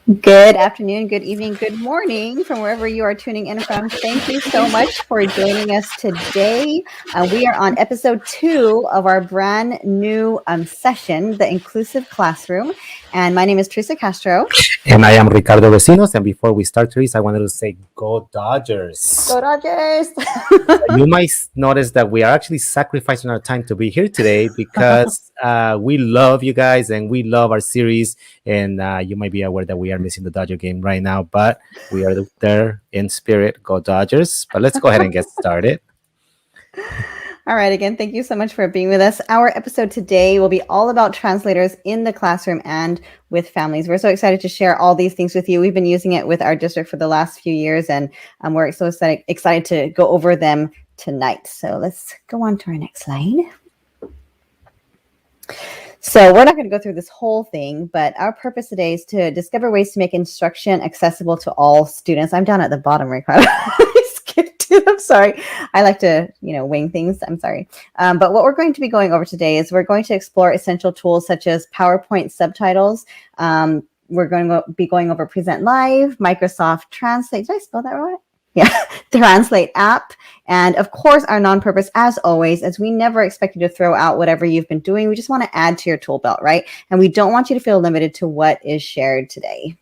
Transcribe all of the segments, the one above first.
Good afternoon, good evening, good morning from wherever you are tuning in from. Thank you so much for joining us today. We are on episode 2 of our brand new session, The Inclusive Classroom. And my name is Teresa Castro. And I am Ricardo Vecinos. And before we start, Teresa, I wanted to say, go Dodgers. Go Dodgers! You might notice that we are actually sacrificing our time to be here today because we love you guys and we love our series. And you might be aware that we are missing the Dodger game right now, but we are there in spirit. Go Dodgers. But let's go ahead and get started. All right, again, thank you so much for being with us. Our episode today will be all about translators in the classroom and with families. We're so excited to share all these things with you. We've been using it with our district for the last few years, and we're so excited to go over them tonight. So let's go on to our next slide. So we're not going to go through this whole thing, but our purpose today is to discover ways to make instruction accessible to all students. I'm down at the bottom, Ricardo. I'm sorry. I like to, wing things. I'm sorry. But what we're going to be going over today is we're going to explore essential tools such as PowerPoint subtitles. We're going to be going over Present Live, Microsoft Translate. Did I spell that right? Yeah, Translate app. And of course, our non-purpose, as always, as we never expect you to throw out whatever you've been doing. We just want to add to your tool belt, right? And we don't want you to feel limited to what is shared today.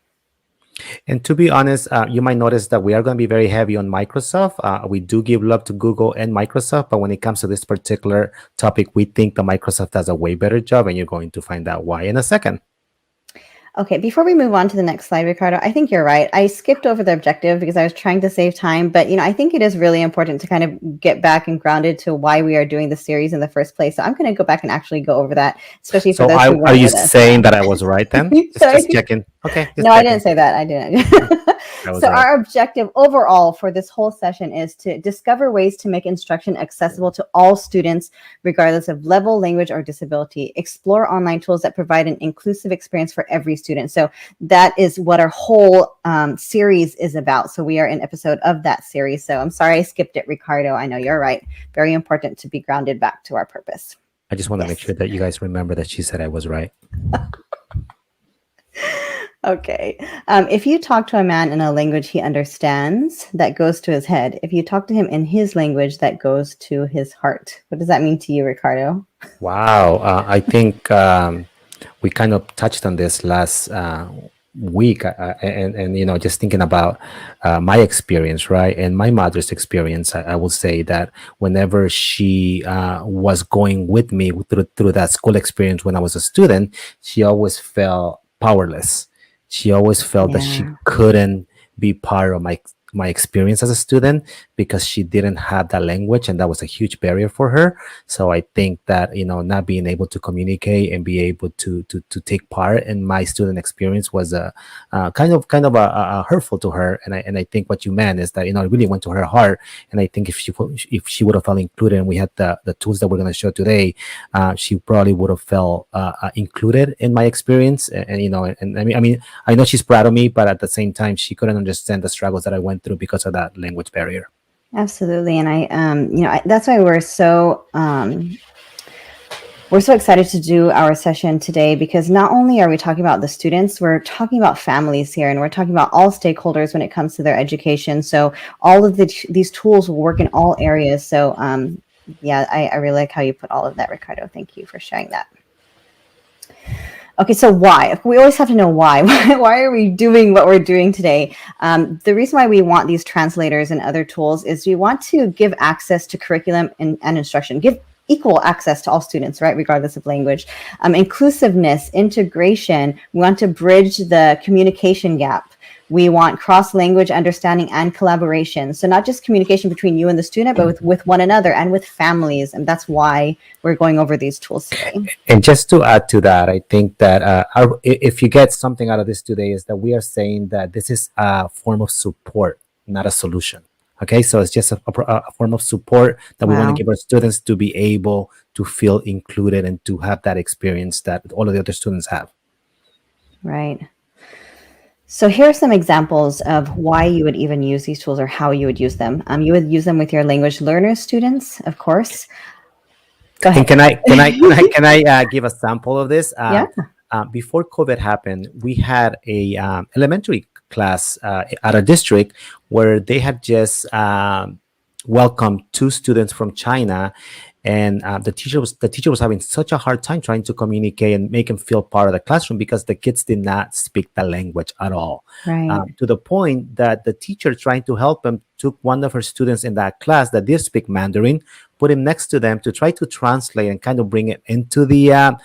And to be honest, you might notice that we are going to be very heavy on Microsoft. We do give love to Google and Microsoft, but when it comes to this particular topic, we think that Microsoft does a way better job, and you're going to find out why in a second. Okay, before we move on to the next slide, Ricardo, I think you're right. I skipped over the objective because I was trying to save time, but I think it is really important to kind of get back and grounded to why we are doing the series in the first place. So I'm going to go back and actually go over that, especially for those who weren't are you with us. saying that I was right then? just checking. Okay. No, I didn't say that. I didn't. So right. Our objective overall for this whole session is to discover ways to make instruction accessible to all students, regardless of level, language, or disability. Explore online tools that provide an inclusive experience for every student. So that is what our whole series is about. So we are an episode of that series. So I'm sorry I skipped it, Ricardo. I know you're right. Very important to be grounded back to our purpose. I just want to make sure that you guys remember that she said I was right. Okay. If you talk to a man in a language he understands, that goes to his head. If you talk to him in his language, that goes to his heart. What does that mean to you, Ricardo? Wow. I think we kind of touched on this last week, and just thinking about my experience, right, and my mother's experience, I will say that whenever she was going with me through that school experience when I was a student, she always felt powerless. She always felt that she couldn't be part of my experience as a student because she didn't have that language, and that was a huge barrier for her. So I think that not being able to communicate and be able to take part in my student experience was kind of hurtful to her. And I think what you meant is that it really went to her heart. And I think if she would have felt included, and we had the tools that we're going to show today, she probably would have felt included in my experience. And I mean I know she's proud of me, but at the same time she couldn't understand the struggles that I went through because of that language barrier. Absolutely. And I that's why we're so excited to do our session today, because not only are we talking about the students, we're talking about families here, and we're talking about all stakeholders when it comes to their education. So all of these tools will work in all areas. So I really like how you put all of that, Ricardo. Thank you for sharing that. Okay, so why? We always have to know why. Why are we doing what we're doing today? The reason why we want these translators and other tools is we want to give access to curriculum and instruction, give equal access to all students, right, regardless of language. Inclusiveness, integration, we want to bridge the communication gap. We want cross-language understanding and collaboration. So not just communication between you and the student, but with one another and with families. And that's why we're going over these tools today. And just to add to that, I think that if you get something out of this today is that we are saying that this is a form of support, not a solution. Okay, so it's just a form of support that we want to give our students to be able to feel included and to have that experience that all of the other students have. Right. So here are some examples of why you would even use these tools or how you would use them. You would use them with your language learners students, of course. Go ahead. And can I give a sample of this? Yeah. before COVID happened, we had a elementary class at a district where they had just welcomed two students from China, and the teacher was having such a hard time trying to communicate and make them feel part of the classroom because the kids did not speak the language at all. Right. To the point that the teacher, trying to help them, took one of her students in that class that did speak Mandarin, put him next to them to try to translate and kind of bring it into the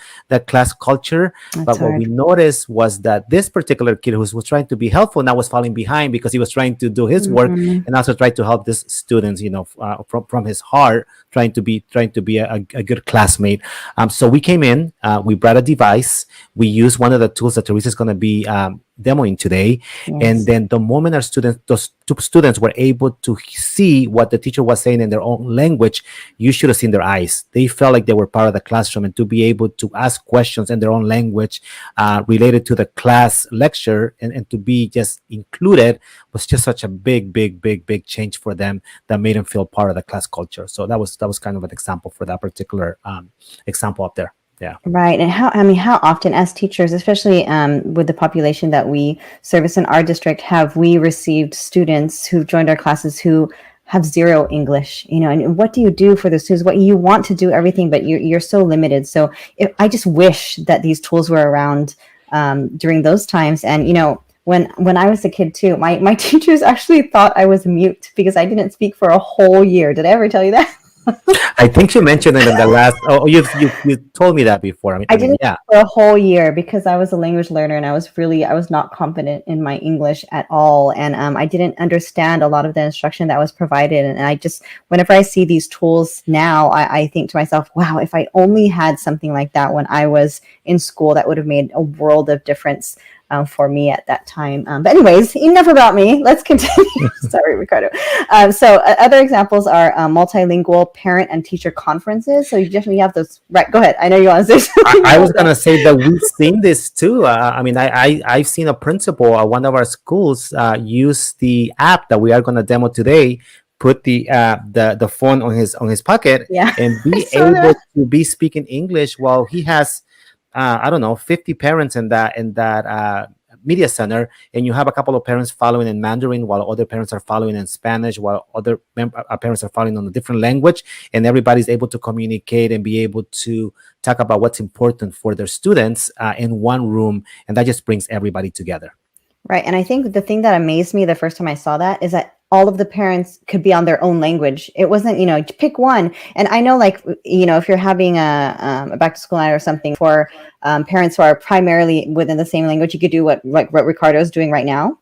class culture. That's But what we hard. noticed was that this particular kid who was trying to be helpful now was falling behind because he was trying to do his work Mhm. and also try to help this students, from his heart, trying to be a good classmate. So we came in, we brought a device, we used one of the tools that Teresa is going to be demoing today, and Yes. then the moment those two students were able to see what the teacher was saying in their own language, you should have seen their eyes. They felt like they were part of the classroom, and to be able to ask questions in their own language related to the class lecture, and to be just included was just such a big, big, big, big change for them that made them feel part of the class culture. So that was kind of an example for that particular example up there. Yeah. Right. And how, I mean, how often as teachers, especially with the population that we service in our district, have we received students who've joined our classes who have zero English, and what do you do for those students? What you want to do everything, but you're so limited. So I just wish that these tools were around during those times. And, when I was a kid too, my teachers actually thought I was mute because I didn't speak for a whole year. Did I ever tell you that? I think you mentioned it in the last. Oh, you told me that before. I I mean, didn't yeah. for a whole year because I was a language learner and I was not confident in my English at all. And I didn't understand a lot of the instruction that was provided. And I just, whenever I see these tools now, I think to myself, wow, if I only had something like that when I was in school, that would have made a world of difference for me at that time. But anyways, enough about me. Let's continue. Sorry, Ricardo. Other examples are multilingual parent and teacher conferences. So you definitely have those. Right, go ahead. I know you want to say something I about was gonna that. say that we've seen this too. I mean, I've seen a principal at one of our schools use the app that we are gonna demo today. Put the phone on his pocket Yeah, and I be saw able that. to be speaking English while he has I don't know, 50 parents in that media center, and you have a couple of parents following in Mandarin while other parents are following in Spanish, while other parents are following on a different language, and everybody's able to communicate and be able to talk about what's important for their students in one room, and that just brings everybody together. Right. And I think the thing that amazed me the first time I saw that is that all of the parents could be on their own language. It wasn't, pick one. And I know, like, if you're having a back to school night or something for parents who are primarily within the same language, you could do what Ricardo is doing right now.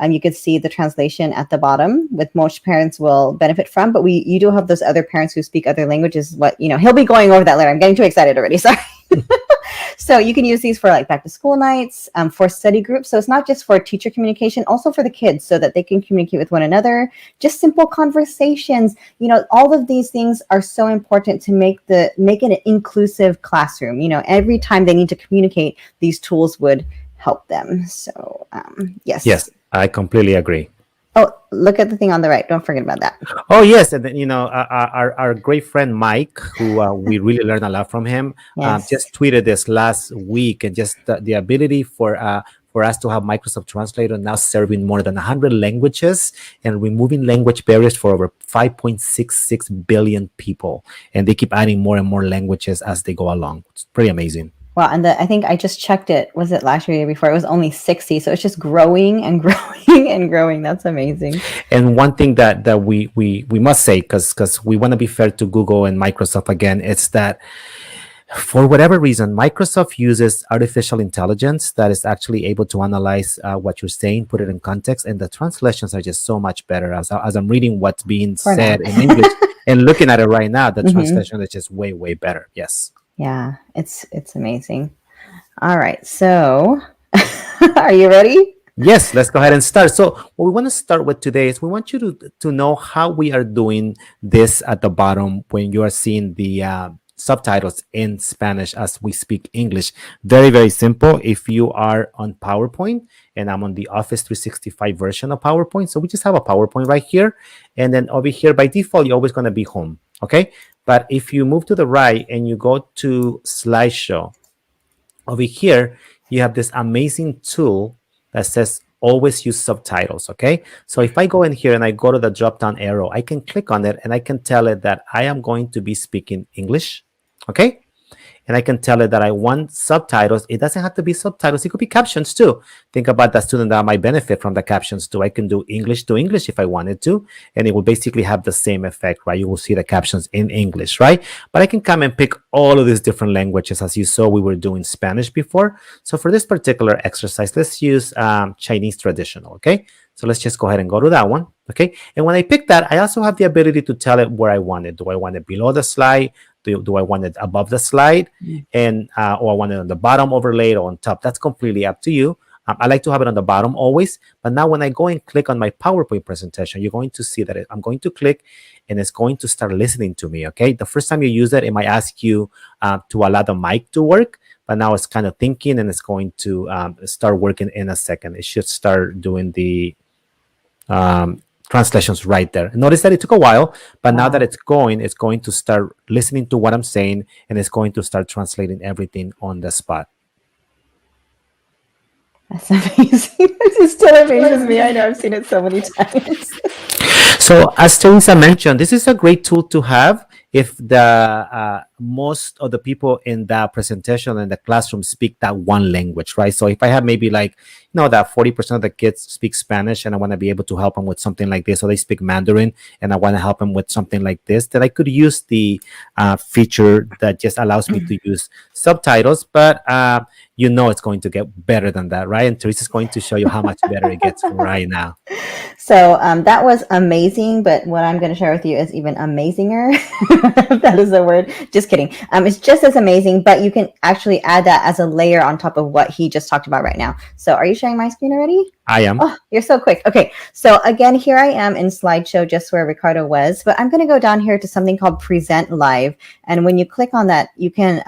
You could see the translation at the bottom, with most parents will benefit from. But you do have those other parents who speak other languages. He'll be going over that later. I'm getting too excited already. Sorry. So you can use these for like back to school nights, for study groups. So it's not just for teacher communication, also for the kids so that they can communicate with one another, just simple conversations. All of these things are so important to make it an inclusive classroom. Every time they need to communicate, these tools would help them. So yes. Yes, I completely agree. Oh, look at the thing on the right. Don't forget about that. Oh yes, and then our great friend Mike, who we really learned a lot from him, Yes. just tweeted this last week, and just the ability for us to have Microsoft Translator now serving more than 100 languages and removing language barriers for over 5.66 billion people, and they keep adding more and more languages as they go along. It's pretty amazing. Wow, and I think I just checked it. Was it last year or the year before? It was only 60. So it's just growing and growing and growing. That's amazing. And one thing that we must say, because we want to be fair to Google and Microsoft again, it's that for whatever reason, Microsoft uses artificial intelligence that is actually able to analyze what you're saying, put it in context, and the translations are just so much better. As I'm reading what's being For now. said in English and looking at it right now, the Mhm. translation is just way, way better. Yes. Yeah, it's amazing. All right. So are you ready? Yes, let's go ahead and start. So, what we want to start with today is we want you to know how we are doing this at the bottom when you are seeing the subtitles in Spanish as we speak English. Very, very simple. If you are on PowerPoint, and I'm on the Office 365 version of PowerPoint, so we just have a PowerPoint right here, and then over here by default, you're always going to be home. Okay, but if you move to the right and you go to slideshow, Over here, you have this amazing tool that says always use subtitles. Okay. So if I go in here and I go to the drop down arrow, I can click on it and I can tell it that I am going to be speaking English. Okay, and I can tell it that I want subtitles. It doesn't have to be subtitles. It could be captions too. Think about the student that might benefit from the captions too. I can do English to English if I wanted to, and it will basically have the same effect, right? You will see the captions in English, right? But I can come and pick all of these different languages. As you saw, we were doing Spanish before. So for this particular exercise, let's use Chinese traditional, okay? So let's just go ahead and go to that one. Okay. And when I pick that, I also have the ability to tell it where I want it. Do I want it below the slide? Do I want it above the slide? And or I want it on the bottom overlaid or on top? That's completely up to you. I like to have it on the bottom always. But now when I go and click on my PowerPoint presentation, you're going to see that I'm going to click and it's going to start listening to me. Okay. The first time you use it might ask you to allow the mic to work. But now it's kind of thinking and it's going to start working in a second. It should start doing the translations right there. Notice that it took a while, but now that it's going to start listening to what I'm saying and it's going to start translating everything on the spot. That's amazing. It still amazes me. I know I've seen it so many times. So as Teresa mentioned, this is a great tool to have if the most of the people in that presentation in the classroom speak that one language, right? So if I have maybe like, that 40% of the kids speak Spanish and I want to be able to help them with something like this, or they speak Mandarin and I want to help them with something like this, then I could use the feature that just allows me to use subtitles, but it's going to get better than that, right? And Teresa's going to show you how much better it gets right now. So that was amazing, but what I'm going to share with you is even amazinger. If that is a word. Just kidding. It's just as amazing, but you can actually add that as a layer on top of what he just talked about right now. So are you sharing my screen already? I am. Oh, you're so quick. Okay. So again, here I am in slideshow, just where Ricardo was, but I'm going to go down here to something called Present Live. And when you click on that, you can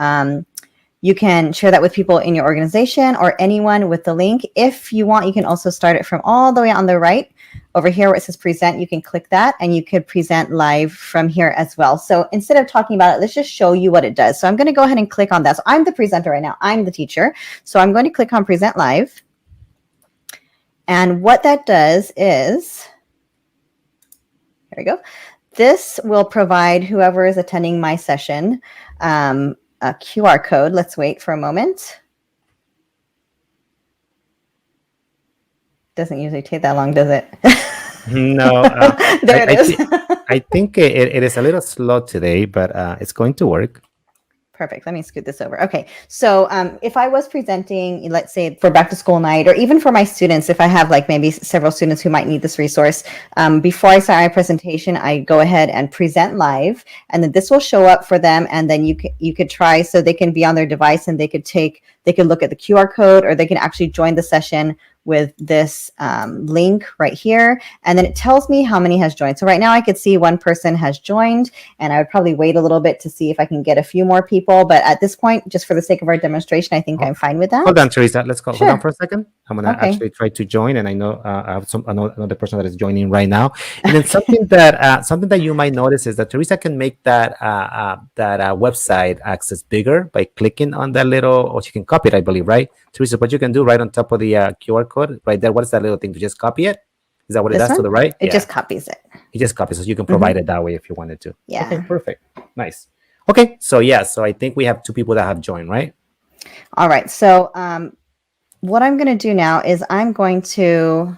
share that with people in your organization or anyone with the link. If you want, you can also start it from all the way on the right over here where it says present. You can click that and you could present live from here as well. So instead of talking about it, let's just show you what it does. So I'm going to go ahead and click on that. So I'm the presenter right now. I'm the teacher. So I'm going to click on present live. And what that does is, here we go. This will provide whoever is attending my session a QR code. Let's wait for a moment. Doesn't usually take that long, does it? No. There it is. I think it is a little slow today, but it's going to work. Perfect. Let me scoot this over. Okay. So if I was presenting, let's say for back to school night, or even for my students, if I have like maybe several students who might need this resource, before I start my presentation, I go ahead and present live, and then this will show up for them. And then you could try, so they can be on their device and they could look at the QR code, or they can actually join the session with this link right here. And then it tells me how many has joined. So right now I could see one person has joined, and I would probably wait a little bit to see if I can get a few more people. But at this point, just for the sake of our demonstration, I think I'm fine with that. Hold on, Teresa. Let's go. Sure. Hold on for a second. I'm going to actually try to join. And I know I have another person that is joining right now. And then something that you might notice is that Teresa can make that website access bigger by clicking on that little, or she can copy it, I believe, right? Teresa, what you can do right on top of the QR code right there, what is that little thing? To just copy it? Is that what it does to the right? It just copies it. It just copies it. So you can provide it that way if you wanted to. Yeah. Okay, perfect. Nice. Okay, so I think we have 2 people that have joined, right? All right. So what I'm going to do now is I'm going to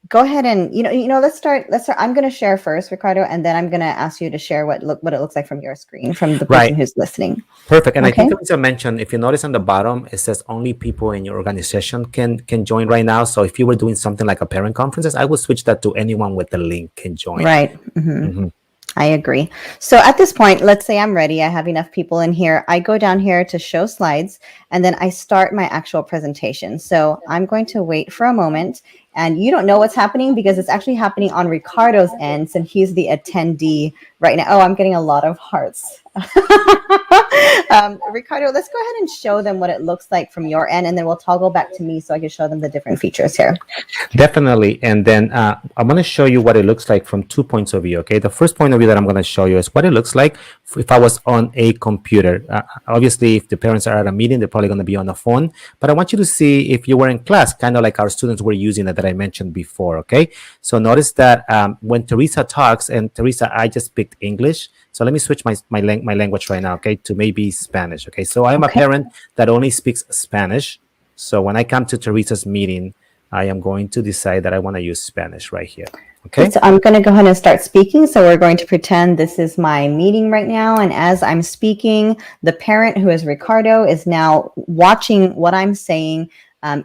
go ahead and, let's start. I'm going to share first, Ricardo, and then I'm going to ask you to share what it looks like from your screen, from the person who's listening. Perfect. And I think Teresa mentioned, if you notice on the bottom, it says only people in your organization can join right now. So if you were doing something like a parent conferences, I would switch that to anyone with the link can join. Right. Mm-hmm. I agree. So at this point, let's say I'm ready. I have enough people in here. I go down here to show slides, and then I start my actual presentation. So I'm going to wait for a moment, and you don't know what's happening because it's actually happening on Ricardo's end, since he's the attendee right now. Oh, I'm getting a lot of hearts. Ricardo, let's go ahead and show them what it looks like from your end, and then we'll toggle back to me so I can show them the different features here. Definitely. And then I'm going to show you what it looks like from 2 points of view. Okay. The first point of view that I'm going to show you is what it looks like if I was on a computer. Obviously, if the parents are at a meeting, they're probably going to be on the phone. But I want you to see if you were in class, kind of like our students were using it that I mentioned before. Okay. So notice that when Teresa talks, and Teresa, I just picked English. So let me switch my language right now, okay, to maybe Spanish. Okay. So I'm a Okay. parent that only speaks Spanish. So when I come to Teresa's meeting, I am going to decide that I want to use Spanish right here. Okay, Okay. so I'm going to go ahead and start speaking. So we're going to pretend this is my meeting right now. And as I'm speaking, the parent, who is Ricardo, is now watching what I'm saying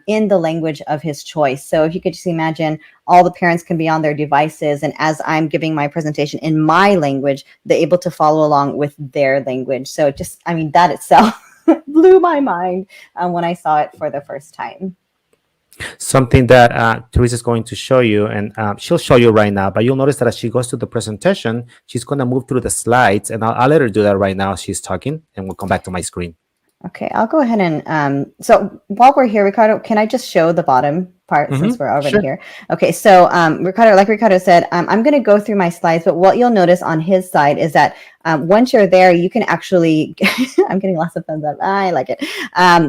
in the language of his choice. So if you could just imagine, all the parents can be on their devices. And as I'm giving my presentation in my language, they're able to follow along with their language. So just, I mean, that itself blew my mind when I saw it for the first time. Something that Teresa is going to show you, and she'll show you right now, but you'll notice that as she goes to the presentation, she's going to move through the slides, and I'll let her do that right now as she's talking, and we'll come back to my screen. Okay, I'll go ahead and so while we're here, Ricardo, can I just show the bottom part since we're already Sure. here? Okay, so Ricardo, like Ricardo said, I'm going to go through my slides, but what you'll notice on his side is that once you're there, you can actually, I'm getting lots of thumbs up. I like it.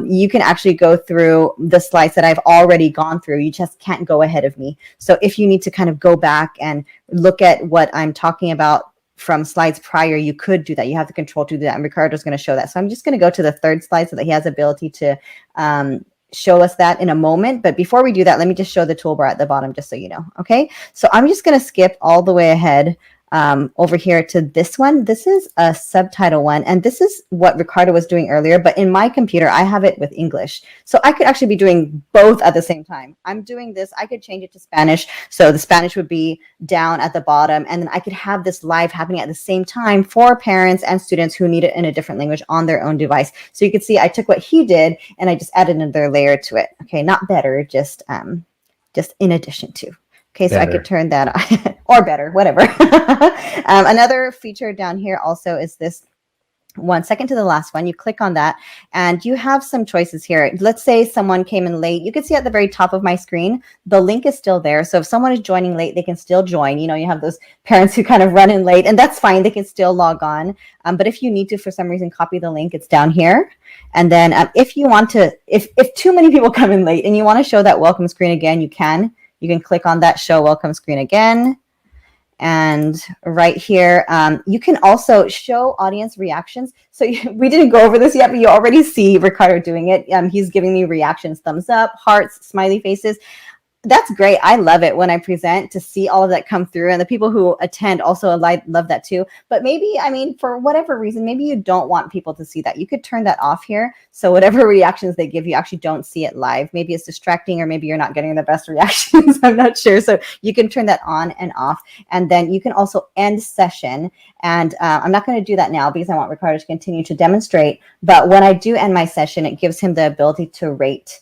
You can actually go through the slides that I've already gone through. You just can't go ahead of me. So if you need to kind of go back and look at what I'm talking about from slides prior, you could do that. You have the control to do that. And Ricardo's going to show that. So I'm just going to go to the third slide so that he has ability to show us that in a moment. But before we do that, let me just show the toolbar at the bottom, just so you know. Okay. So I'm just going to skip all the way ahead over here to this one. This is a subtitle one, and this is what Ricardo was doing earlier, but in my computer, I have it with English. So I could actually be doing both at the same time. I'm doing this, I could change it to Spanish. So the Spanish would be down at the bottom, and then I could have this live happening at the same time for parents and students who need it in a different language on their own device. So you can see I took what he did and I just added another layer to it. Okay, not better, just in addition to. Okay, so Better. I could turn that on, or better, whatever. Another feature down here also is this one second to the last one. You click on that and you have some choices here. Let's say someone came in late. You can see at the very top of my screen, the link is still there. So if someone is joining late, they can still join. You know, you have those parents who kind of run in late, and that's fine. They can still log on. But if you need to, for some reason, copy the link, it's down here. And then if you want to, if too many people come in late and you want to show that welcome screen again, you can. You can click on that show welcome screen again. And right here, you can also show audience reactions. So we didn't go over this yet, but you already see Ricardo doing it. He's giving me reactions, thumbs up, hearts, smiley faces. That's great. I love it when I present to see all of that come through. And the people who attend also love that too. But maybe, I mean, for whatever reason, maybe you don't want people to see that. You could turn that off here. So whatever reactions they give, you actually don't see it live. Maybe it's distracting, or maybe you're not getting the best reactions. I'm not sure. So you can turn that on and off. And then you can also end session. And I'm not going to do that now because I want Ricardo to continue to demonstrate. But when I do end my session, it gives him the ability to rate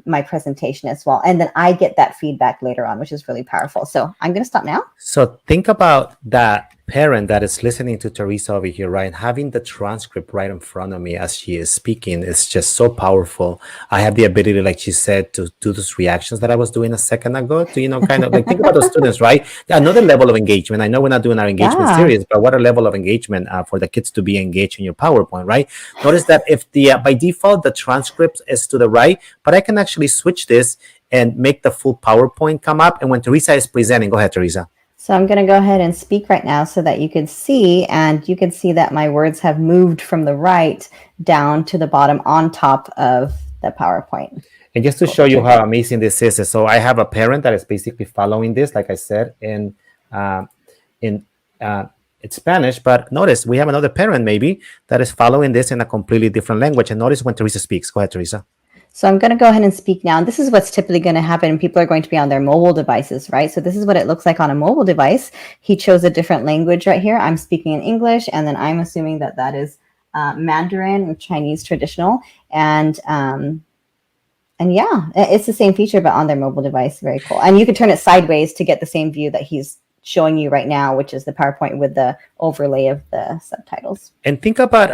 my presentation as well. And then I get that feedback later on, which is really powerful. So I'm going to stop now. So think about that parent that is listening to Teresa over here, right? And having the transcript right in front of me as she is speaking is just so powerful. I have the ability, like she said, to do those reactions that I was doing a second ago to, you know, kind of like think about those students, right? Another level of engagement. I know we're not doing our engagement series, but what a level of engagement for the kids to be engaged in your PowerPoint, right? Notice that if the by default, the transcript is to the right, but I can actually switch this and make the full PowerPoint come up. And when Teresa is presenting, go ahead, Teresa. So I'm going to go ahead and speak right now so that you can see, and you can see that my words have moved from the right down to the bottom on top of the PowerPoint. And just to show you how amazing this is, so I have a parent that is basically following this, like I said, in Spanish, but notice we have another parent maybe that is following this in a completely different language. And notice when Teresa speaks. Go ahead, Teresa. So I'm going to go ahead and speak now. And this is what's typically going to happen. People are going to be on their mobile devices, right? So this is what it looks like on a mobile device. He chose a different language right here. I'm speaking in English, and then I'm assuming that that is Mandarin or Chinese traditional. And yeah, it's the same feature, but on their mobile device. Very cool. And you can turn it sideways to get the same view that he's showing you right now, which is the PowerPoint with the overlay of the subtitles. And think about,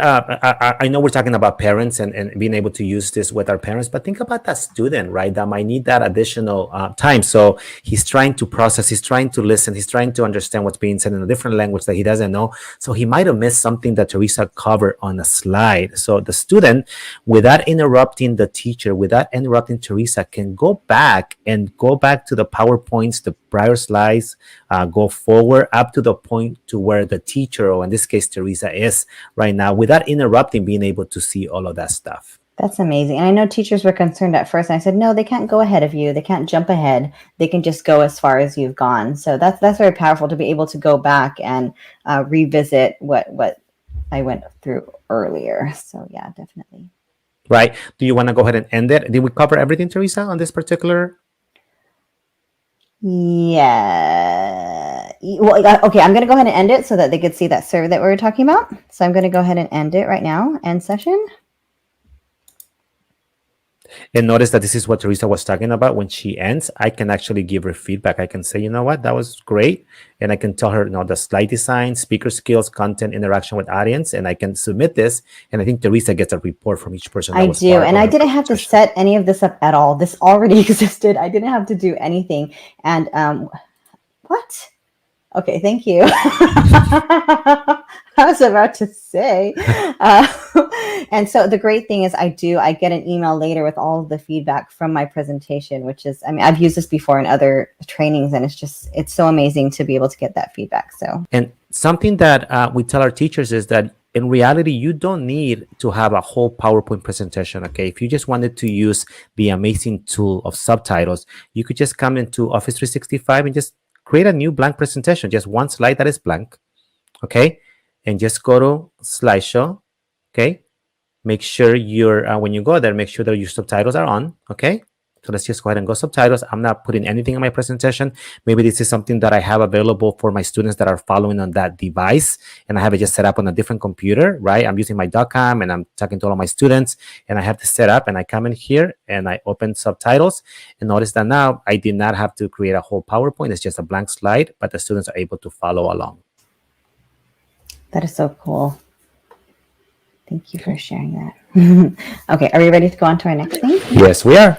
I know we're talking about parents and being able to use this with our parents, but think about that student, right? That might need that additional time. So he's trying to process, he's trying to listen, he's trying to understand what's being said in a different language that he doesn't know. So he might have missed something that Teresa covered on a slide. So the student, without interrupting the teacher, without interrupting Teresa, can go back to the PowerPoints, the prior slides, go forward up to the point to where the teacher, or in this case, Teresa, is right now, without interrupting, being able to see all of that stuff. That's amazing. And I know teachers were concerned at first. And I said, no, they can't go ahead of you. They can't jump ahead. They can just go as far as you've gone. So that's very powerful to be able to go back and revisit what I went through earlier. So yeah, definitely. Right. Do you want to go ahead and end it? Did we cover everything, Teresa, on this particular? Yeah. Well, okay, I'm going to go ahead and end it so that they could see that survey that we were talking about. So I'm going to go ahead and end it right now. End session. And notice that this is what Teresa was talking about. When she ends, I can actually give her feedback. I can say, you know what, that was great. And I can tell her, the slide design, speaker skills, content, interaction with audience, and I can submit this. And I think Teresa gets a report from each person. I do. And I didn't have to set any of this up at all. This already existed. I didn't have to do anything. And what? Okay, thank you. I was about to say. And so the great thing is I get an email later with all of the feedback from my presentation, which is, I've used this before in other trainings, and it's so amazing to be able to get that feedback. So, and something that we tell our teachers is that in reality, you don't need to have a whole PowerPoint presentation. Okay. If you just wanted to use the amazing tool of subtitles, you could just come into Office 365 and just create a new blank presentation, just one slide that is blank. Okay. And just go to slideshow. Okay. Make sure when you go there, make sure that your subtitles are on. Okay. So let's just go ahead and go subtitles. I'm not putting anything in my presentation. Maybe this is something that I have available for my students that are following on that device, and I have it just set up on a different computer, right? I'm using my .com and I'm talking to all of my students, and I have this set up, and I come in here and I open subtitles, and notice that now I did not have to create a whole PowerPoint. It's just a blank slide, but the students are able to follow along. That is so cool. Thank you for sharing that. Okay, are we ready to go on to our next thing? Yes, we are.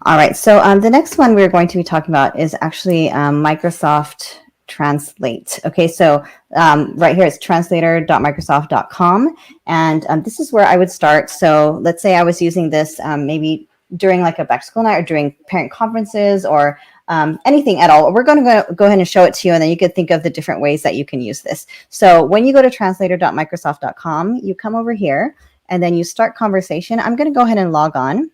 All right, so the next one we're going to be talking about is actually Microsoft Translate. Okay, so right here it's translator.microsoft.com, and this is where I would start. So let's say I was using this maybe during like a back to school night or during parent conferences or anything at all. We're going to go ahead and show it to you, and then you could think of the different ways that you can use this. So when you go to translator.microsoft.com, you come over here, and then you start conversation. I'm going to go ahead and log on.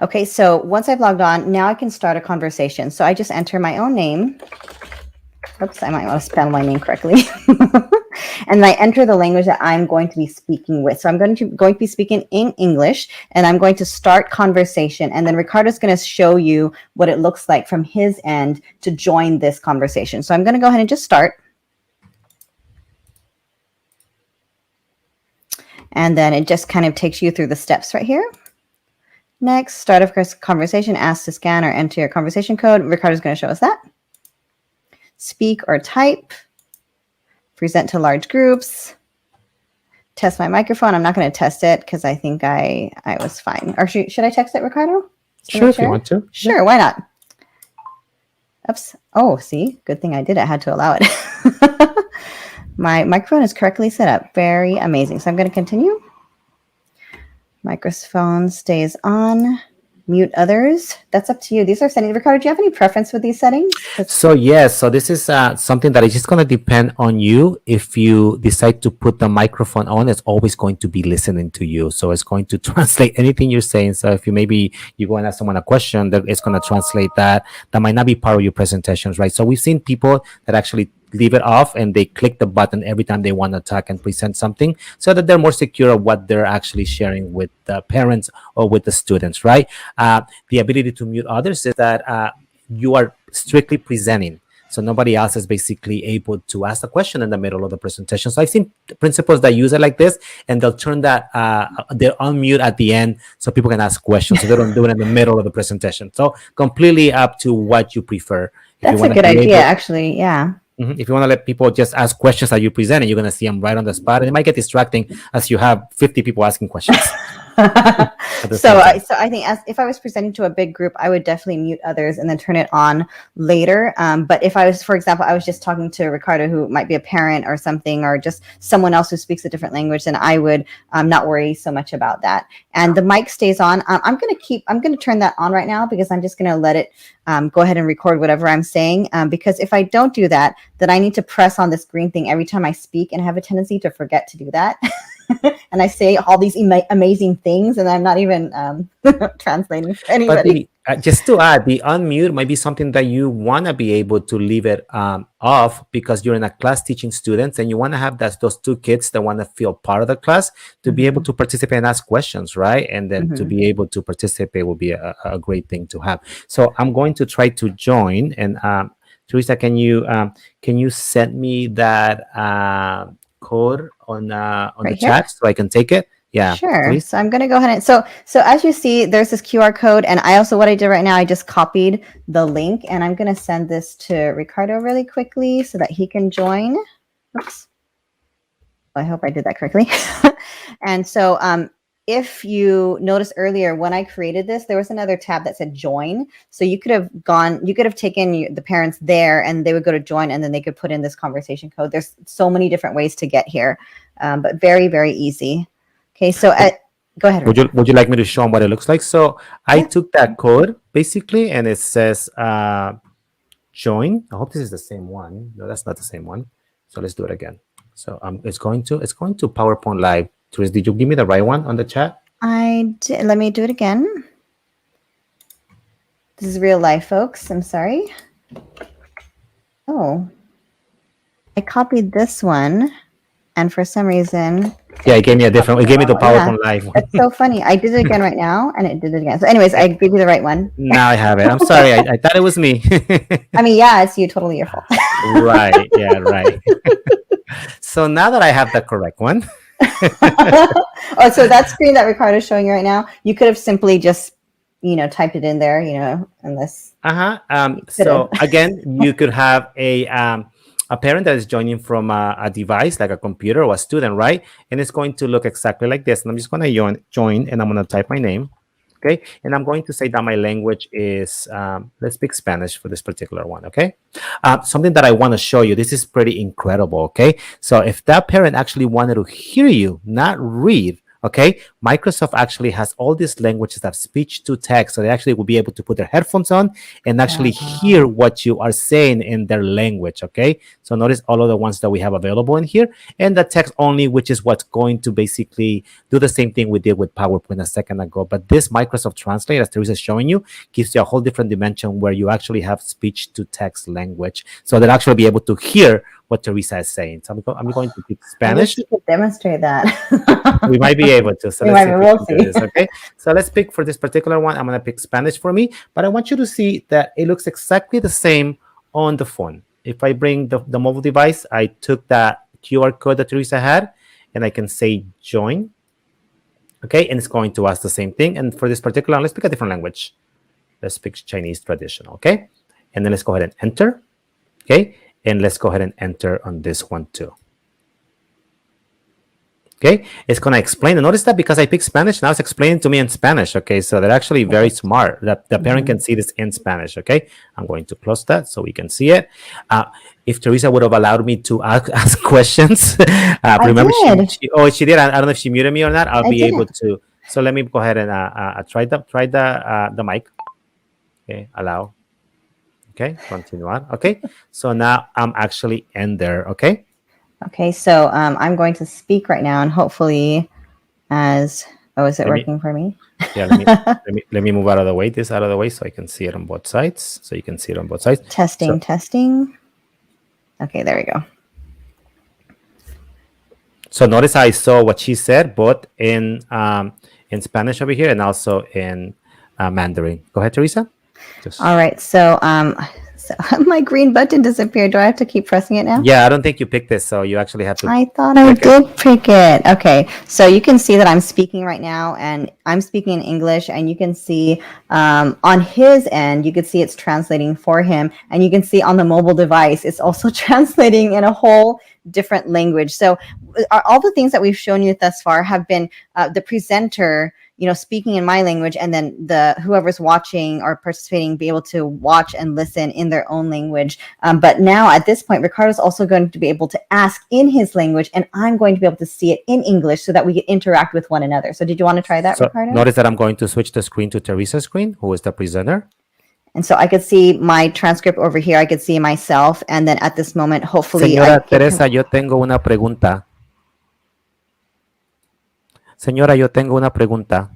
Okay, so once I've logged on, now I can start a conversation. So I just enter my own name. Oops, I might want to spell my name correctly. And I enter the language that I'm going to be speaking with. So I'm going to be speaking in English, and I'm going to start conversation. And then Ricardo's going to show you what it looks like from his end to join this conversation. So I'm going to go ahead and just start. And then it just kind of takes you through the steps right here. Next, start a conversation, ask to scan or enter your conversation code. Ricardo's going to show us that. Speak or type. Present to large groups. Test my microphone. I'm not going to test it because I think I was fine. Or should I text it, Ricardo? Sure, if you want to. Sure, yeah. Why not? Oops. Oh, see, good thing I did. I had to allow it. My microphone is correctly set up. Very amazing. So I'm going to continue. Microphone stays on. Mute others. That's up to you. These are settings. Ricardo, do you have any preference with these settings? So yes, so this is something that is just going to depend on you. If you decide to put the microphone on, it's always going to be listening to you. So it's going to translate anything you're saying. So if you go and ask someone a question, that it's going to translate that. That might not be part of your presentations, right? So we've seen people that actually leave it off and they click the button every time they want to talk and present something, so that they're more secure of what they're actually sharing with the parents or with the students, right? The ability to mute others is that you are strictly presenting. so nobody else is basically able to ask the question in the middle of the presentation. So I've seen principals that use it like this, and they'll turn that they'll unmute at the end so people can ask questions, so they don't do it in the middle of the presentation. So completely up to what you prefer. If you That's a want to good be idea, able, actually. Yeah. if you want to let people just ask questions that you present, and you're going to see them right on the spot, and it might get distracting as you have 50 people asking questions at the same So, time. I think as if I was presenting to a big group, I would definitely mute others and then turn it on later. But if I was, for example, I was just talking to Ricardo, who might be a parent or something, or just someone else who speaks a different language, then I would not worry so much about that. And the mic stays on. I'm going to turn that on right now because I'm just going to let it go ahead and record whatever I'm saying. Because if I don't do that, then I need to press on this green thing every time I speak, and I have a tendency to forget to do that. And I say all these amazing things, and I'm not even translating for But anybody. the just to add, the unmute might be something that you want to be able to leave it off, because you're in a class teaching students, and you want to have those two kids that want to feel part of the class to be able to participate and ask questions, right? And then to be able to participate will be a great thing to have. So I'm going to try to join, and Teresa, can you send me that code on the Right here. chat so I can take it? Yeah, Sure. please. So I'm going to go ahead and so as you see, there's this QR code, and I also what I did right now, I just copied the link, and I'm going to send this to Ricardo really quickly so that he can join. Oops. I hope I did that correctly. And so if you noticed earlier when I created this, there was another tab that said join. So you could have taken the parents there, and they would go to join, and then they could put in this conversation code. There's so many different ways to get here, but very, very easy. Okay, so go ahead. Would you like me to show them what it looks like? So I Yeah. took that code basically, and it says join. I hope this is the same one. No, that's not the same one. So let's do it again. So it's going to PowerPoint Live. Therese, did you give me the right one on the chat? I did. Let me do it again. This is real life, folks. I'm sorry. Oh, I copied this one, and for some reason, yeah, it gave me a different. It gave me the PowerPoint Live one. It's so funny. I did it again right now, and it did it again. So, anyways, I gave you the right one. Now I have it. I'm sorry. I thought it was me. I mean, yeah, it's you. Totally your fault. Right. Yeah. Right. So now that I have the correct one. Oh, so that screen that Ricardo's showing you right now, you could have simply just, typed it in there, unless. So again, you could have a parent that is joining from a device like a computer or a student, right? And it's going to look exactly like this. And I'm just going to join, and I'm going to type my name. Okay. And I'm going to say that my language is, let's speak Spanish for this particular one. Okay. Something that I want to show you. This is pretty incredible. Okay. So if that parent actually wanted to hear you, not read, okay, Microsoft actually has all these languages that speech to text, so they actually will be able to put their headphones on and actually hear what you are saying in their language. Okay, so notice all of the ones that we have available in here, and the text only, which is what's going to basically do the same thing we did with PowerPoint a second ago. But this Microsoft Translate, as Teresa is showing you, gives you a whole different dimension where you actually have speech to text language, so they'll actually be able to hear what Teresa is saying. So I'm going to speak Spanish. You could demonstrate that. We might be able to. So let's see. This, okay. So let's pick for this particular one. I'm going to pick Spanish for me, but I want you to see that it looks exactly the same on the phone. If I bring the mobile device, I took that QR code that Teresa had, and I can say join. Okay, and it's going to ask the same thing. And for this particular one, let's pick a different language. Let's pick Chinese traditional. Okay, and then let's go ahead and enter. Okay, and let's go ahead and enter on this one too. Okay, it's going to explain. And notice that because I picked Spanish, now it's explaining to me in Spanish. Okay, so they're actually very smart that the parent can see this in Spanish. Okay, I'm going to close that so we can see it. If Teresa would have allowed me to ask questions, remember she did. I don't know if she muted me or not. I'll be able to. So let me go ahead and try the mic. Okay, allow. Okay, continue on. Okay, so now I'm actually in there. Okay. Okay, so I'm going to speak right now, and hopefully, is it working for me? Yeah, let me move out of the way, so I can see it on both sides. So you can see it on both sides. Testing. Okay, there we go. So notice I saw what she said, both in Spanish over here and also in Mandarin. Go ahead, Teresa. All right, so So my green button disappeared. Do I have to keep pressing it now? Yeah, I don't think you picked this, so you actually have to I thought I click it. did pick it. Okay, so you can see that I'm speaking right now, and I'm speaking in English, and you can see on his end, you can see it's translating for him, and you can see on the mobile device, it's also translating in a whole different language. So all the things that we've shown you thus far have been the presenter, speaking in my language, and then the whoever's watching or participating be able to watch and listen in their own language. But now at this point, Ricardo's also going to be able to ask in his language, and I'm going to be able to see it in English so that we can interact with one another. So did you want to try that, So Ricardo? notice that I'm going to switch the screen to Teresa's screen, who is the presenter. And so I could see my transcript over here. I could see myself. And then at this moment, hopefully Señora Teresa, yo tengo una pregunta. Señora, yo tengo una pregunta.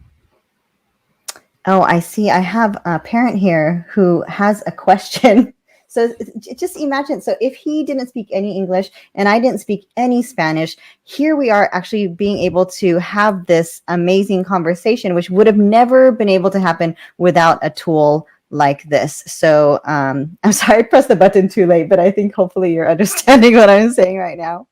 Oh, I see. I have a parent here who has a question. So just imagine, so if he didn't speak any English and I didn't speak any Spanish, here we are actually being able to have this amazing conversation, which would have never been able to happen without a tool like this. So I'm sorry I pressed the button too late, but I think hopefully you're understanding what I'm saying right now.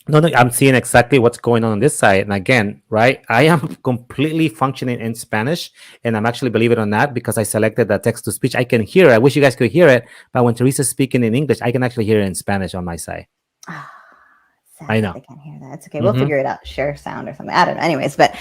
No, I'm seeing exactly what's going on this side. And again, right, I am completely functioning in Spanish. And I'm actually, believe it or not, because I selected the text to speech, I can hear it. I wish you guys could hear it. But when Teresa's speaking in English, I can actually hear it in Spanish on my side. I know. I can't hear that. It's okay. We'll figure it out. Share sound or something. I don't know. Anyways, but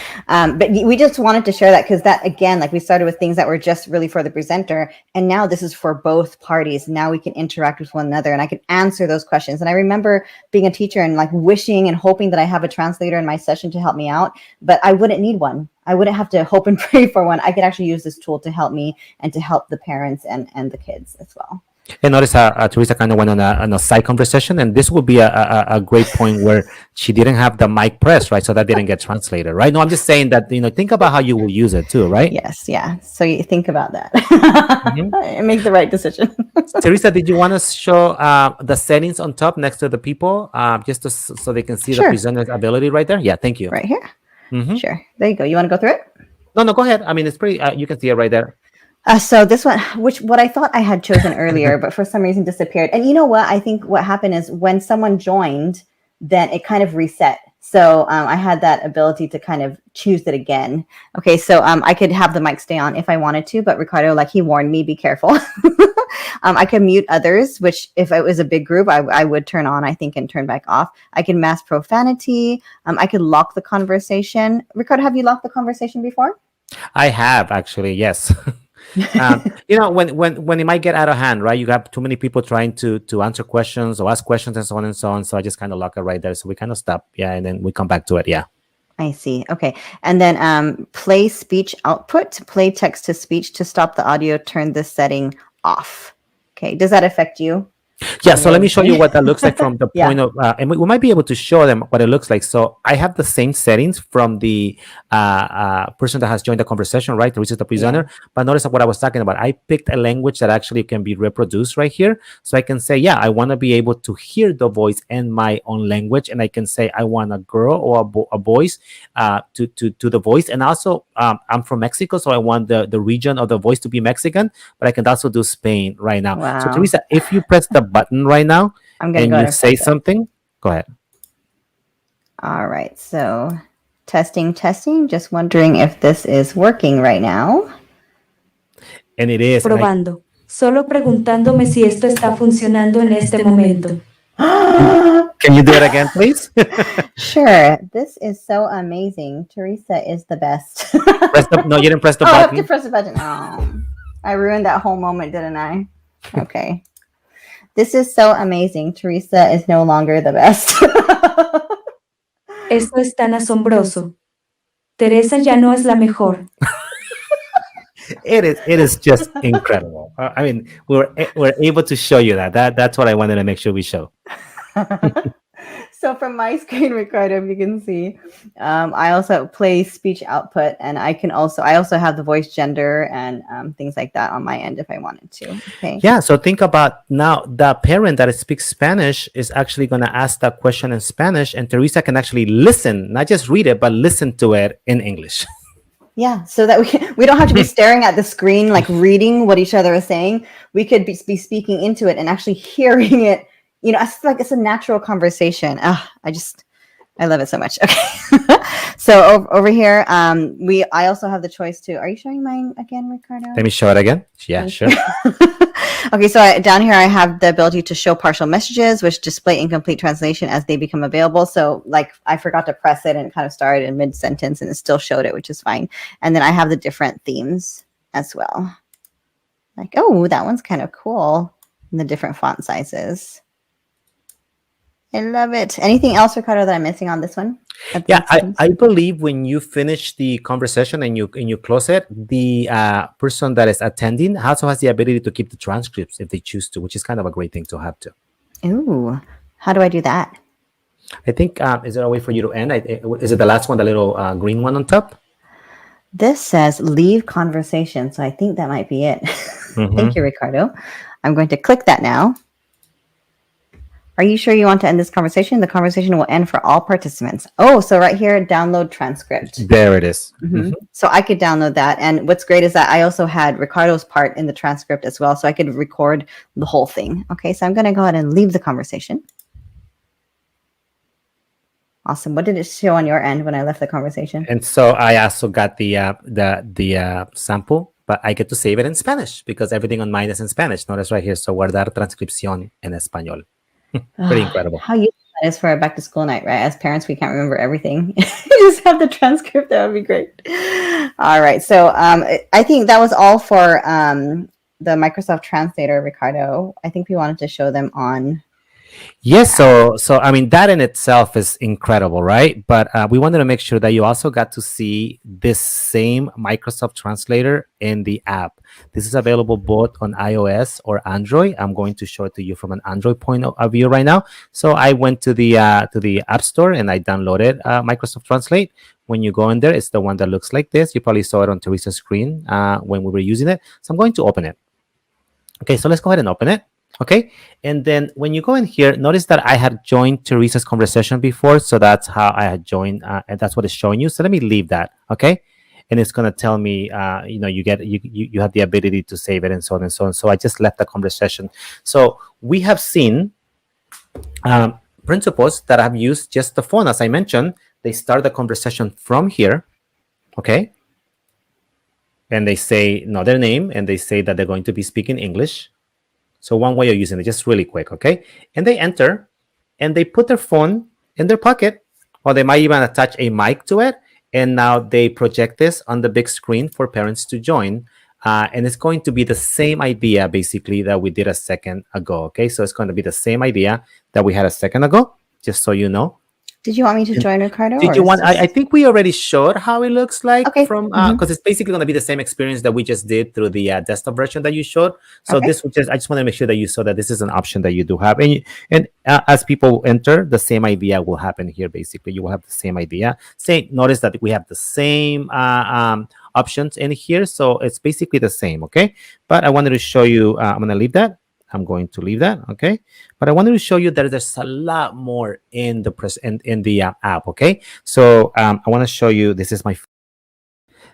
we just wanted to share that because that, again, like we started with things that were just really for the presenter. And now this is for both parties. Now we can interact with one another and I can answer those questions. And I remember being a teacher and like wishing and hoping that I have a translator in my session to help me out, but I wouldn't need one. I wouldn't have to hope and pray for one. I could actually use this tool to help me and to help the parents and the kids as well. And notice Teresa kind of went on a side conversation, and this would be a great point where she didn't have the mic pressed, right? So that didn't get translated, right? No, I'm just saying that, think about how you will use it too, right? Yes, yeah. So you think about that and make the right decision. Teresa, did you want to show the settings on top next to the people, just so they can see the presenter's ability right there? Yeah, thank you. Right here? Sure. There you go. You want to go through it? No, go ahead. I mean, it's pretty, you can see it right there. So this one, what I thought I had chosen earlier, but for some reason disappeared. And you know what? I think what happened is when someone joined, then it kind of reset. So I had that ability to kind of choose it again. Okay, so I could have the mic stay on if I wanted to, but Ricardo, like he warned me, be careful. I could mute others, which if it was a big group, I would turn on, I think, and turn back off. I can mask profanity. I could lock the conversation. Ricardo, have you locked the conversation before? I have, actually, yes. When it might get out of hand, right? You have too many people trying to answer questions or ask questions and so on and so on. So I just kind of lock it right there. So we kind of stop. Yeah. And then we come back to it. Yeah. I see. Okay. And then play speech output, play text to speech. To stop the audio, turn this setting off. Okay. Does that affect you? Yeah, so let me show you what that looks like from the point of, and we might be able to show them what it looks like. So I have the same settings from the person that has joined the conversation, right? Teresa is the presenter. But notice what I was talking about. I picked a language that actually can be reproduced right here. So I can say, yeah, I want to be able to hear the voice in my own language. And I can say, I want a girl or a voice to the voice. And also, I'm from Mexico, so I want the region of the voice to be Mexican. But I can also do Spain right now. Wow. So Teresa, if you press the button right now and you say something, go ahead. All right, so testing. Just wondering if this is working right now. And it is. Probando. Solo preguntándome si esto está funcionando en este momento. Can you do it again, please? Sure. This is so amazing. Teresa is the best. No, you didn't press the button. I have to press the button. Oh, I ruined that whole moment, didn't I? Okay. This is so amazing. Teresa is no longer the best. Esto es tan asombroso. Teresa ya no es la mejor. It is just incredible. I mean, we're able to show you that's what I wanted to make sure we show. So from my screen, Ricardo, if you can see, I also play speech output, and I also have the voice gender and things like that on my end if I wanted to. Okay. Yeah. So think about now the parent that speaks Spanish is actually going to ask that question in Spanish, and Teresa can actually listen, not just read it, but listen to it in English. Yeah, so that we don't have to be staring at the screen, like reading what each other is saying. We could be speaking into it and actually hearing it. It's like it's a natural conversation. I love it so much. Okay, so over here, I also have the choice to. Are you showing mine again, Ricardo? Let me show it again. Yeah, sure. Okay, so down here I have the ability to show partial messages, which display incomplete translation as they become available. So like I forgot to press it and it kind of started in mid-sentence and it still showed it, which is fine. And then I have the different themes as well. Like, oh, that one's kind of cool. And the different font sizes. I love it. Anything else, Ricardo, that I'm missing on this one? Yeah, I believe when you finish the conversation and you close it, the person that is attending also has the ability to keep the transcripts if they choose to, which is kind of a great thing to have too. Ooh, how do I do that? I think, is there a way for you to end? Is it the last one, the little green one on top? This says leave conversation, so I think that might be it. Thank you, Ricardo. I'm going to click that now. Are you sure you want to end this conversation? The conversation will end for all participants. Oh, so right here, download transcript. There it is. So I could download that. And what's great is that I also had Ricardo's part in the transcript as well. So I could record the whole thing. Okay, so I'm going to go ahead and leave the conversation. Awesome. What did it show on your end when I left the conversation? And so I also got the sample, but I get to save it in Spanish because everything on mine is in Spanish. Notice right here. So guardar transcripción en español. Pretty incredible. How useful that is for a back to school night, right? As parents, we can't remember everything. Just have the transcript. That would be great. All right. So I think that was all for the Microsoft Translator, Ricardo. I think we wanted to show them on. Yes, so I mean that in itself is incredible, right? But we wanted to make sure that you also got to see this same Microsoft Translator in the app. This is available both on iOS or Android. I'm going to show it to you from an Android point of view right now. So I went to the App Store and I downloaded Microsoft Translate. When you go in there, it's the one that looks like this. You probably saw it on Teresa's screen when we were using it. So I'm going to open it. Okay, so let's go ahead and open it. Okay, and then when you go in here, notice that I had joined Teresa's conversation before, so that's how I had joined, and that's what it's showing you. So let me leave that, okay? And it's gonna tell me, you have the ability to save it and so on and so on. So I just left the conversation. So we have seen principals that have used just the phone, as I mentioned. They start the conversation from here, okay? And they say their name, and they say that they're going to be speaking English. So one way of using it, just really quick, okay? And they enter, and they put their phone in their pocket, or they might even attach a mic to it, and now they project this on the big screen for parents to join. And it's going to be the same idea, basically, that we did a second ago, okay? So it's going to be the same idea that we had a second ago, just so you know. Did you want me to join, Ricardo? Did you want? I think we already showed how it looks like from because it's basically going to be the same experience that we just did through the desktop version that you showed. So this would I just want to make sure that you saw that this is an option that you do have, and as people enter, the same idea will happen here. Basically, you will have the same idea. Notice that we have the same options in here, so it's basically the same. Okay, but I wanted to show you. I'm going to leave that. I'm going to leave that, okay? But I wanted to show you that there's a lot more in the app, okay? So I want to show you. This is my.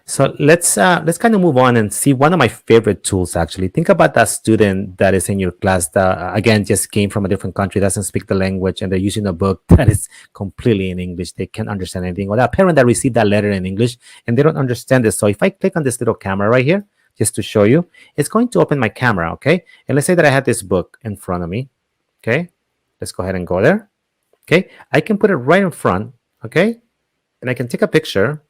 So let's kind of move on and see one of my favorite tools. Actually, think about that student that is in your class that again just came from a different country, doesn't speak the language, and they're using a book that is completely in English. They can't understand anything. Or that parent that received that letter in English and they don't understand this. So if I click on this little camera right here, just to show you, it's going to open my camera, okay? And let's say that I had this book in front of me, okay? Let's go ahead and go there, okay? I can put it right in front, okay? And I can take a picture.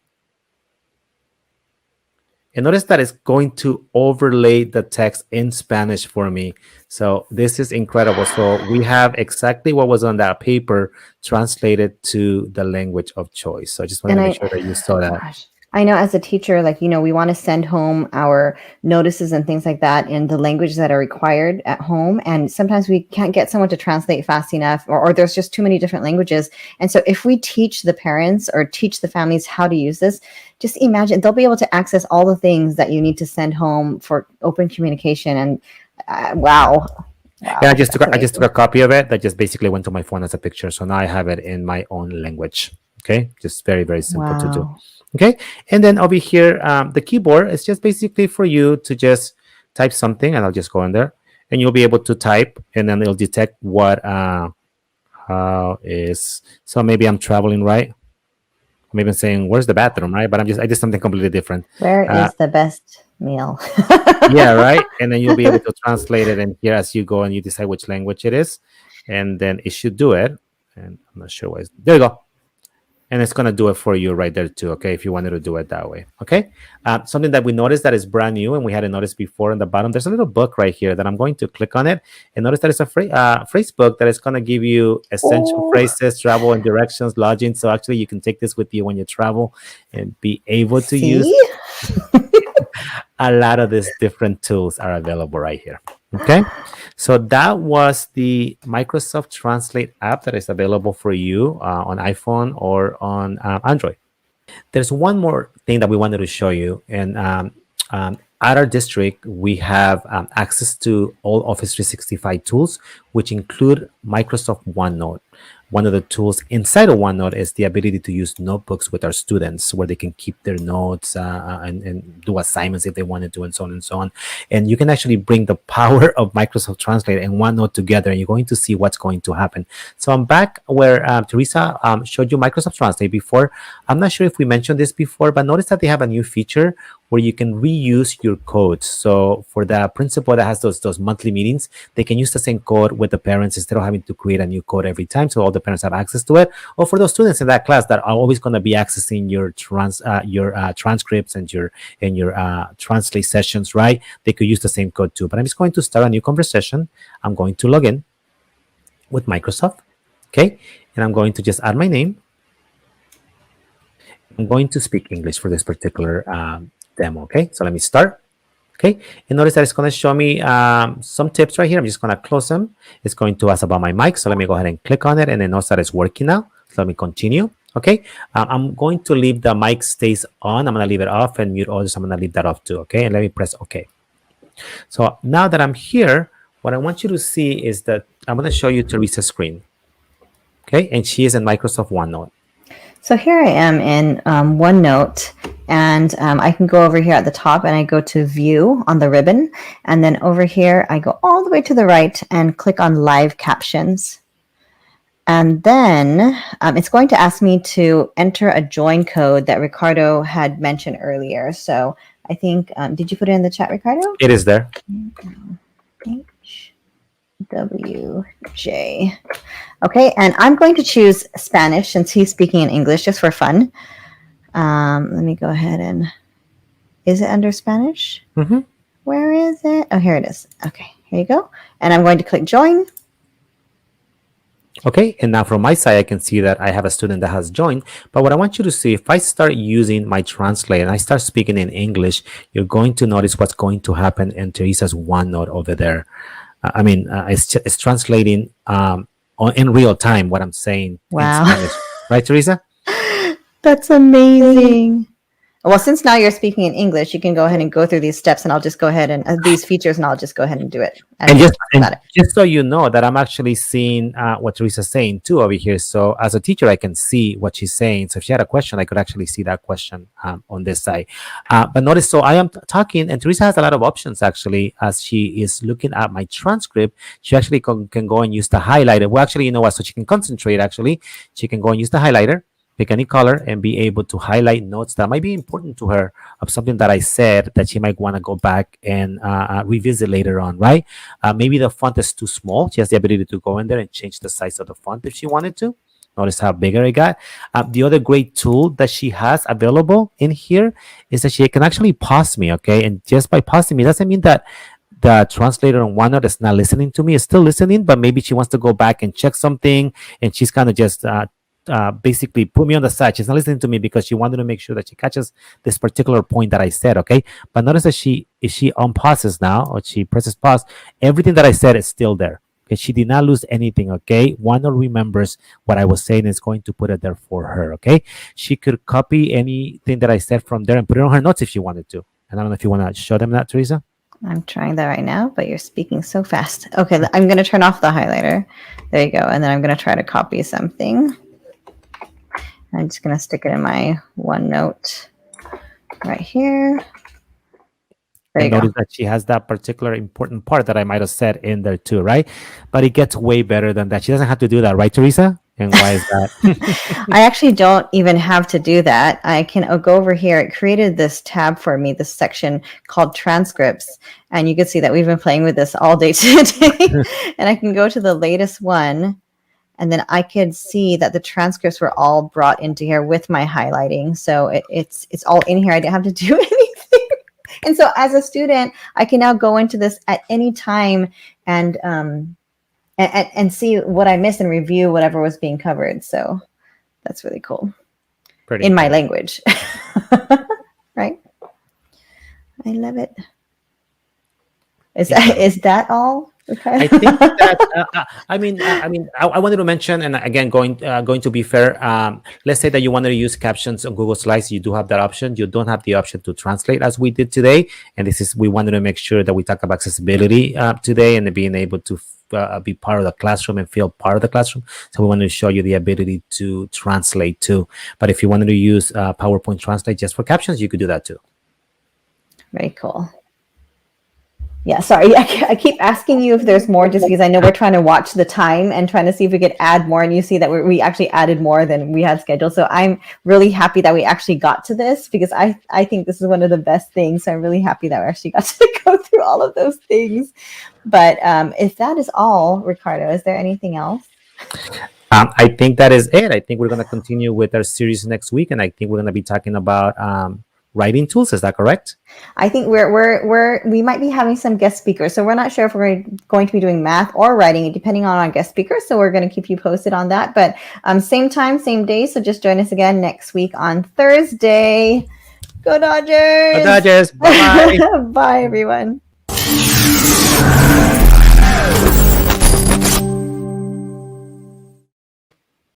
And notice that it's going to overlay the text in Spanish for me. So this is incredible. So we have exactly what was on that paper translated to the language of choice. So I just want to make sure that you saw that. Gosh. I know as a teacher, like, we want to send home our notices and things like that in the languages that are required at home. And sometimes we can't get someone to translate fast enough, or there's just too many different languages. And so if we teach the parents or teach the families how to use this, just imagine they'll be able to access all the things that you need to send home for open communication. And wow. Yeah, I just took a copy of it that just basically went to my phone as a picture. So now I have it in my own language. Okay, just very, very simple to do. Wow. Okay, and then over here, the keyboard is just basically for you to just type something, and I'll just go in there, and you'll be able to type, and then it'll detect what how is. So maybe I'm traveling, right? Maybe I'm saying, "Where's the bathroom?" Right? But I did something completely different. Where Uh, is the best meal? yeah, right. And then you'll be able to translate it, and here as you go, and you decide which language it is, and then it should do it. And I'm not sure why. There you go, and it's going to do it for you right there too. Okay, if you wanted to do it that way. Okay, something that we noticed that is brand new and we hadn't noticed before on the bottom, there's a little book right here that I'm going to click on it, and notice that it's a phrase book that is going to give you essential Oh, phrases, travel and directions, lodging. So actually you can take this with you when you travel and be able to use see? a lot of these different tools are available right here. Okay, so that was the Microsoft Translate app that is available for you on iPhone or on Android. There's one more thing that we wanted to show you, and at our district, we have access to all Office 365 tools, which include Microsoft OneNote. One of the tools inside of OneNote is the ability to use notebooks with our students where they can keep their notes and do assignments if they wanted to, and so on and so on. And you can actually bring the power of Microsoft Translate and OneNote together, and you're going to see what's going to happen. So I'm back where Teresa showed you Microsoft Translate before. I'm not sure if we mentioned this before, but notice that they have a new feature where you can reuse your codes. So for the principal that has those monthly meetings, they can use the same code with the parents instead of having to create a new code every time. So all the parents have access to it. Or for those students in that class that are always going to be accessing your transcripts and your translate sessions, right? They could use the same code too. But I'm just going to start a new conversation. I'm going to log in with Microsoft, okay, and I'm going to just add my name. I'm going to speak English for this particular demo, okay? So let me start, okay? And notice that it's going to show me some tips right here. I'm just going to close them. It's going to ask about my mic, so let me go ahead and click on it, and then notice that it's working now. So let me continue, okay? I'm going to leave the mic stays on. I'm going to leave it off, and mute others. I'm going to leave that off too, okay? And let me press okay. So now that I'm here, what I want you to see is that I'm going to show you Teresa's screen, okay? And she is in Microsoft OneNote. So here I am in OneNote, and I can go over here at the top and I go to View on the ribbon. And then over here, I go all the way to the right and click on Live Captions. And then it's going to ask me to enter a join code that Ricardo had mentioned earlier. So I think, did you put it in the chat, Ricardo? It is there. HWJ. Okay, and I'm going to choose Spanish since he's speaking in English just for fun. Let me go ahead and, is it under Spanish? Mm-hmm. Where is it? Oh, here it is. Okay, here you go. And I'm going to click join. Okay, and now from my side, I can see that I have a student that has joined. But what I want you to see, if I start using my translate and I start speaking in English, you're going to notice what's going to happen in Teresa's OneNote over there. It's translating in real time what I'm saying Wow. in Spanish. Right, Teresa? That's amazing. Well, since now you're speaking in English, you can go ahead and go through these steps, and I'll just go ahead and these features, and I'll just go ahead and do it. And just so you know that I'm actually seeing what Teresa's saying too over here. So as a teacher, I can see what she's saying. So if she had a question, I could actually see that question on this side. But notice, so I am talking, and Teresa has a lot of options actually. As she is looking at my transcript, she actually can go and use the highlighter. Well, actually, you know what? So she can concentrate. Actually, she can go and use the highlighter, pick any color, and be able to highlight notes that might be important to her of something that I said that she might want to go back and revisit later on, right? Maybe the font is too small. She has the ability to go in there and change the size of the font if she wanted to. Notice how bigger it got. The other great tool that she has available in here is that she can actually pause me, okay? And just by pausing me, doesn't mean that the translator on OneNote is not listening to me. It's still listening, but maybe she wants to go back and check something, and she's kind of just basically put me on the side. She's not listening to me because she wanted to make sure that she catches this particular point that I said, okay? But notice that if she unpauses now, or she presses pause, everything that I said is still there. Okay, she did not lose anything, okay? OneNote remembers what I was saying and is going to put it there for her, okay? She could copy anything that I said from there and put it on her notes if she wanted to. And I don't know if you want to show them that, Teresa? I'm trying that right now, but you're speaking so fast. Okay, I'm going to turn off the highlighter. There you go. And then I'm going to try to copy something. I'm just going to stick it in my OneNote right here. There And you go. notice that she has that particular important part that I might have said in there too, right? But it gets way better than that. She doesn't have to do that, right, Teresa? And why is that? I actually don't even have to do that. I can go over here. It created this tab for me, this section called transcripts. And you can see that we've been playing with this all day today. And I can go to the latest one. And then I could see that the transcripts were all brought into here with my highlighting. So it's all in here. I didn't have to do anything. And so as a student, I can now go into this at any time and see what I missed and review whatever was being covered. So that's really cool. Pretty In my cool. language. Right? I love it. Is that all? Okay. I think that I wanted to mention, and again, going to be fair, let's say that you wanted to use captions on Google Slides, you do have that option. You don't have the option to translate as we did today, and we wanted to make sure that we talk about accessibility today and being able to be part of the classroom and feel part of the classroom. So we wanted to show you the ability to translate too. But if you wanted to use PowerPoint Translate just for captions, you could do that too. Very cool. Yeah, sorry. I keep asking you if there's more just because I know we're trying to watch the time and trying to see if we could add more. And you see that we actually added more than we had scheduled. So I'm really happy that we actually got to this because I think this is one of the best things. So I'm really happy that we actually got to go through all of those things. But if that is all, Ricardo, is there anything else? I think that is it. I think we're going to continue with our series next week. And I think we're going to be talking about writing tools. Is that correct? I think we might be having some guest speakers. So we're not sure if we're going to be doing math or writing, depending on our guest speakers. So we're going to keep you posted on that. But same time, same day. So just join us again next week on Thursday. Go Dodgers! Go Dodgers! Bye-bye! Bye, everyone.